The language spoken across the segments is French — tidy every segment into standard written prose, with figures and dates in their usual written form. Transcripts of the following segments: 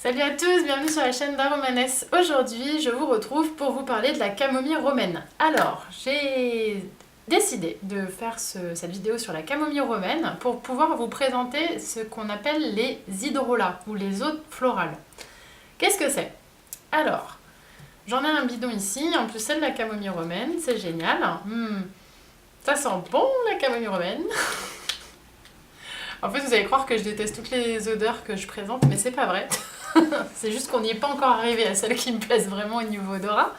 Salut à tous, bienvenue sur la chaîne d'Aromanes. Aujourd'hui, je vous retrouve pour vous parler de la camomille romaine. Alors, j'ai décidé de faire cette vidéo sur la camomille romaine pour pouvoir vous présenter ce qu'on appelle les hydrolats ou les eaux florales. Qu'est-ce que c'est? Alors, j'en ai un bidon ici, en plus c'est de la camomille romaine, c'est génial. Ça sent bon la camomille romaine. En fait, vous allez croire que je déteste toutes les odeurs que je présente, mais c'est pas vrai. C'est juste qu'on n'y est pas encore arrivé à celle qui me plaise vraiment au niveau odorat.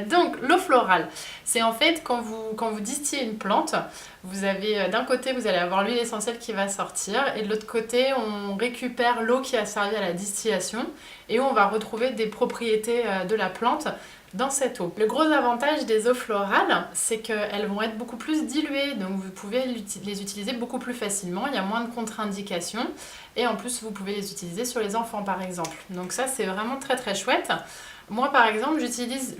Donc, l'eau florale, c'est en fait quand vous distillez une plante, vous avez d'un côté, vous allez avoir l'huile essentielle qui va sortir, et de l'autre côté, on récupère l'eau qui a servi à la distillation, et on va retrouver des propriétés de la plante dans cette eau. Le gros avantage des eaux florales, c'est qu'elles vont être beaucoup plus diluées, donc vous pouvez les utiliser beaucoup plus facilement, il y a moins de contre-indications, et en plus vous pouvez les utiliser sur les enfants par exemple. Donc ça c'est vraiment très très chouette. Moi par exemple j'utilise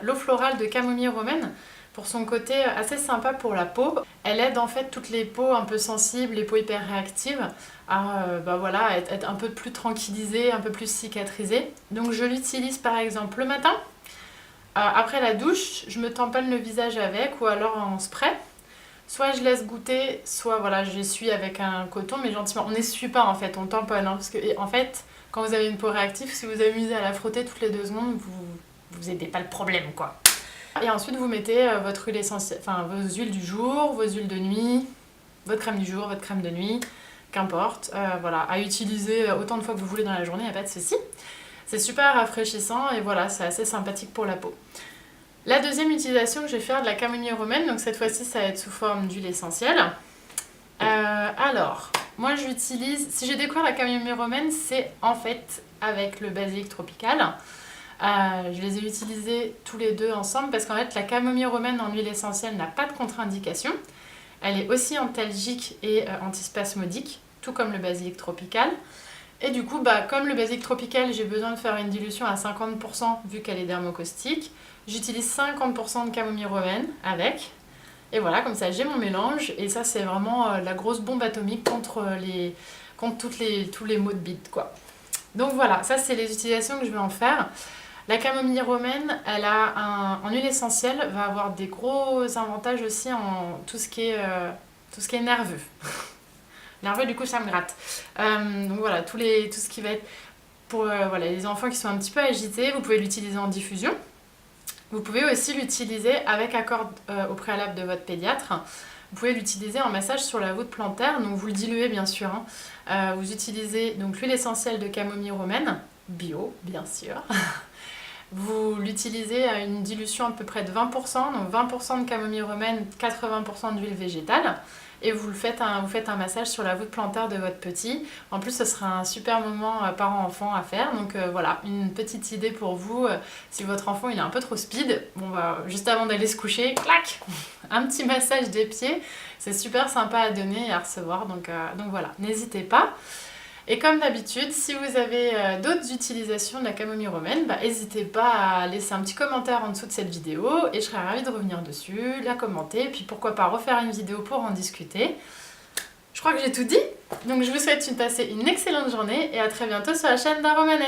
l'eau florale de camomille romaine pour son côté assez sympa pour la peau. Elle aide en fait toutes les peaux un peu sensibles, les peaux hyper réactives, à être un peu plus tranquillisées, un peu plus cicatrisées. Donc je l'utilise par exemple le matin. Après la douche, je me tamponne le visage avec ou alors en spray. Soit je laisse goûter, soit voilà, j'essuie avec un coton, mais gentiment. On n'essuie pas en fait, on tamponne. Parce que en fait, quand vous avez une peau réactive, si vous amusez à la frotter toutes les 2 secondes, vous aidez pas le problème quoi. Et ensuite vous mettez votre huile essentielle, enfin vos huiles du jour, vos huiles de nuit, votre crème du jour, votre crème de nuit, qu'importe. Voilà, à utiliser autant de fois que vous voulez dans la journée, il n'y a pas de souci. C'est super rafraîchissant et voilà, c'est assez sympathique pour la peau. La deuxième utilisation que je vais faire de la camomille romaine, donc cette fois-ci ça va être sous forme d'huile essentielle. Alors, moi j'utilise, si j'ai découvert la camomille romaine, c'est en fait avec le basilic tropical. Je les ai utilisés tous les deux ensemble parce qu'en fait la camomille romaine en huile essentielle n'a pas de contre-indication. Elle est aussi antalgique et antispasmodique, tout comme le basilic tropical. Et du coup, comme le basilic tropical, j'ai besoin de faire une dilution à 50% vu qu'elle est dermocaustique. J'utilise 50% de camomille romaine avec. Et voilà, comme ça j'ai mon mélange. Et ça c'est vraiment la grosse bombe atomique contre tous les maux de bite quoi. Donc voilà, ça c'est les utilisations que je vais en faire. La camomille romaine, elle a en huile essentielle, va avoir des gros avantages aussi en tout ce qui est nerveux. Nerveux, du coup, ça me gratte. Donc voilà, tout ce qui va être pour les enfants qui sont un petit peu agités, vous pouvez l'utiliser en diffusion. Vous pouvez aussi l'utiliser avec accord au préalable de votre pédiatre. Vous pouvez l'utiliser en massage sur la voûte plantaire, donc vous le diluez bien sûr. Vous utilisez donc l'huile essentielle de camomille romaine, bio bien sûr. Vous l'utilisez à une dilution à peu près de 20%, donc 20% de camomille romaine, 80% d'huile végétale. Et vous faites un massage sur la voûte plantaire de votre petit. En plus, ce sera un super moment parent-enfant à faire. Donc voilà, une petite idée pour vous. Si votre enfant il est un peu trop speed, juste avant d'aller se coucher, clac, un petit massage des pieds. C'est super sympa à donner et à recevoir. Donc voilà, n'hésitez pas. Et comme d'habitude, si vous avez d'autres utilisations de la camomille romaine, n'hésitez pas à laisser un petit commentaire en dessous de cette vidéo et je serai ravie de revenir dessus, la commenter, et puis pourquoi pas refaire une vidéo pour en discuter. Je crois que j'ai tout dit, donc je vous souhaite de passer une excellente journée et à très bientôt sur la chaîne d'Aromanes.